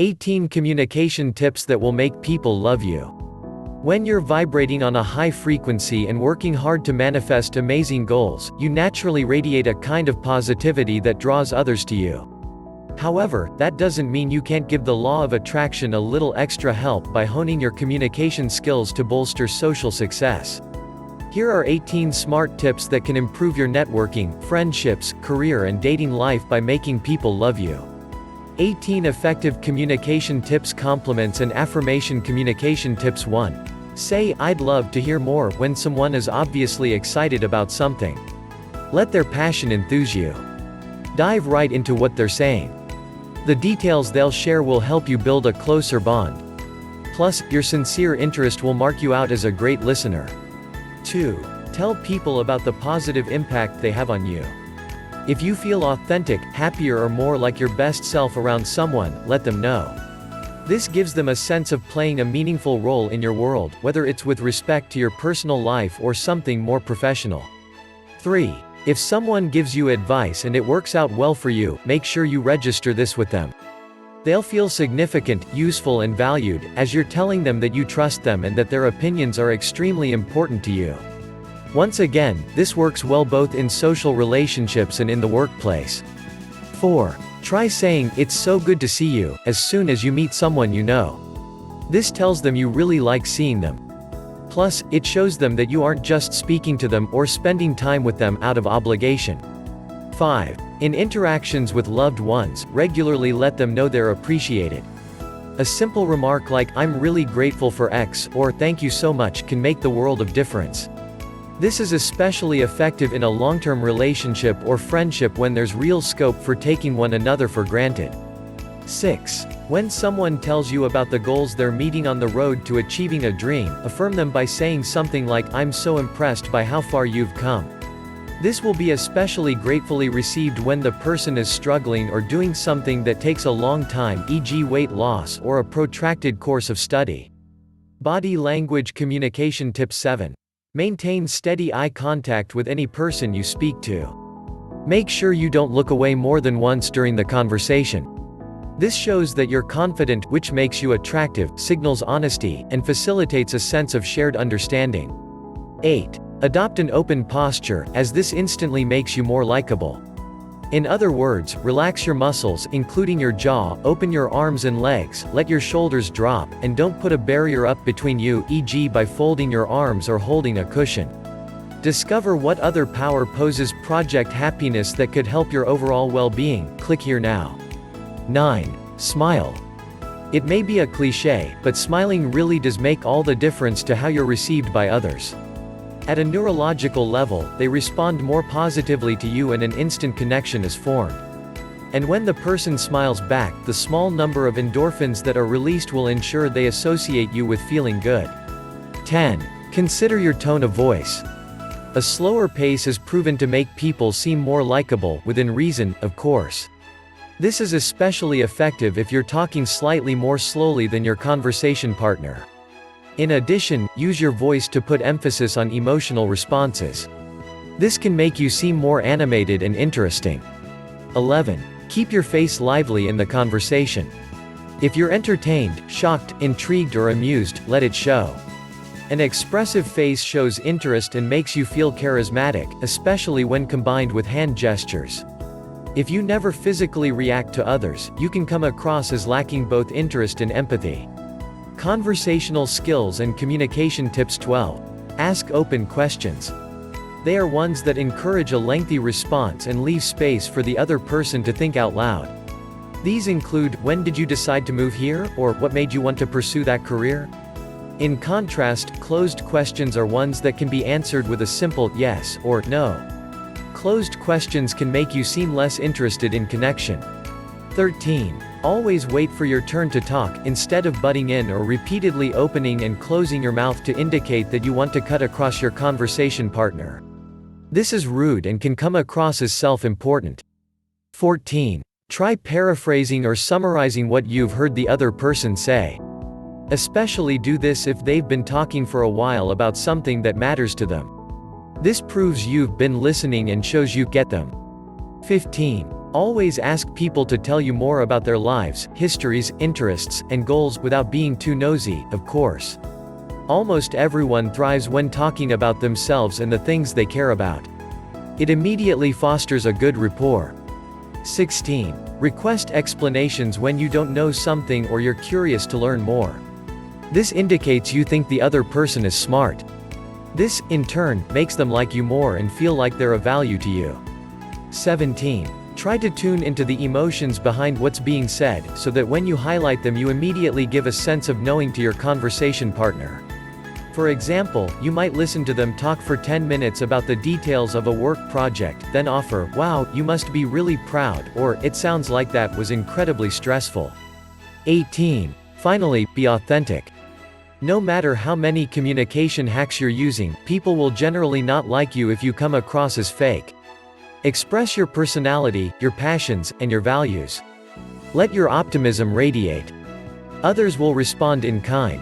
18 Communication tips that will make people love you. When you're vibrating on a high frequency and working hard to manifest amazing goals, you naturally radiate a kind of positivity that draws others to you. However, that doesn't mean you can't give the law of attraction a little extra help by honing your communication skills to bolster social success. Here are 18 smart tips that can improve your networking, friendships, career and dating life by making people love you. 18 Effective Communication Tips. Compliments and affirmation communication tips. 1. Say, "I'd love to hear more," when someone is obviously excited about something. Let their passion enthuse you. Dive right into what they're saying. The details they'll share will help you build a closer bond. Plus, your sincere interest will mark you out as a great listener. 2. Tell people about the positive impact they have on you. If you feel authentic, happier or more like your best self around someone, let them know. This gives them a sense of playing a meaningful role in your world, whether it's with respect to your personal life or something more professional. 3. If someone gives you advice and it works out well for you, make sure you register this with them. They'll feel significant, useful and valued, as you're telling them that you trust them and that their opinions are extremely important to you. Once again, this works well both in social relationships and in the workplace. 4. Try saying, "It's so good to see you," as soon as you meet someone you know. This tells them you really like seeing them. Plus, it shows them that you aren't just speaking to them or spending time with them out of obligation. 5. In interactions with loved ones, regularly let them know they're appreciated. A simple remark like, "I'm really grateful for X," or "Thank you so much," can make the world of difference. This is especially effective in a long-term relationship or friendship when there's real scope for taking one another for granted. 6. When someone tells you about the goals they're meeting on the road to achieving a dream, affirm them by saying something like, "I'm so impressed by how far you've come." This will be especially gratefully received when the person is struggling or doing something that takes a long time, e.g. weight loss or a protracted course of study. Body language communication tip. 7. Maintain steady eye contact with any person you speak to. Make sure you don't look away more than once during the conversation. This shows that you're confident, which makes you attractive, signals honesty, and facilitates a sense of shared understanding. 8. Adopt an open posture, as this instantly makes you more likable. In other words, relax your muscles, including your jaw, open your arms and legs, let your shoulders drop, and don't put a barrier up between you, e.g. by folding your arms or holding a cushion. Discover what other power poses project happiness that could help your overall well-being. Click here now. 9. Smile. It may be a cliché, but smiling really does make all the difference to how you're received by others. At a neurological level, they respond more positively to you and an instant connection is formed. And when the person smiles back, the small number of endorphins that are released will ensure they associate you with feeling good. 10. Consider your tone of voice. A slower pace is proven to make people seem more likable, within reason, of course. This is especially effective if you're talking slightly more slowly than your conversation partner. In addition, use your voice to put emphasis on emotional responses. This can make you seem more animated and interesting. 11. Keep your face lively in the conversation. If you're entertained, shocked, intrigued or amused, let it show. An expressive face shows interest and makes you feel charismatic, especially when combined with hand gestures. If you never physically react to others, you can come across as lacking both interest and empathy. Conversational skills and communication tips. 12. Ask open questions. They are ones that encourage a lengthy response and leave space for the other person to think out loud. These include, "When did you decide to move here?" or "What made you want to pursue that career?" In contrast, closed questions are ones that can be answered with a simple yes or no. Closed questions can make you seem less interested in connection. 13. Always wait for your turn to talk, instead of butting in or repeatedly opening and closing your mouth to indicate that you want to cut across your conversation partner. This is rude and can come across as self-important. 14. Try paraphrasing or summarizing what you've heard the other person say. Especially do this if they've been talking for a while about something that matters to them. This proves you've been listening and shows you get them. 15. Always ask people to tell you more about their lives, histories, interests, and goals, without being too nosy, of course. Almost everyone thrives when talking about themselves and the things they care about. It immediately fosters a good rapport. 16. Request explanations when you don't know something or you're curious to learn more. This indicates you think the other person is smart. This, in turn, makes them like you more and feel like they're of value to you. 17. Try to tune into the emotions behind what's being said, so that when you highlight them you immediately give a sense of knowing to your conversation partner. For example, you might listen to them talk for 10 minutes about the details of a work project, then offer, "Wow, you must be really proud," or, "It sounds like that was incredibly stressful." 18. Finally, be authentic. No matter how many communication hacks you're using, people will generally not like you if you come across as fake. Express your personality, your passions, and your values. Let your optimism radiate. Others will respond in kind.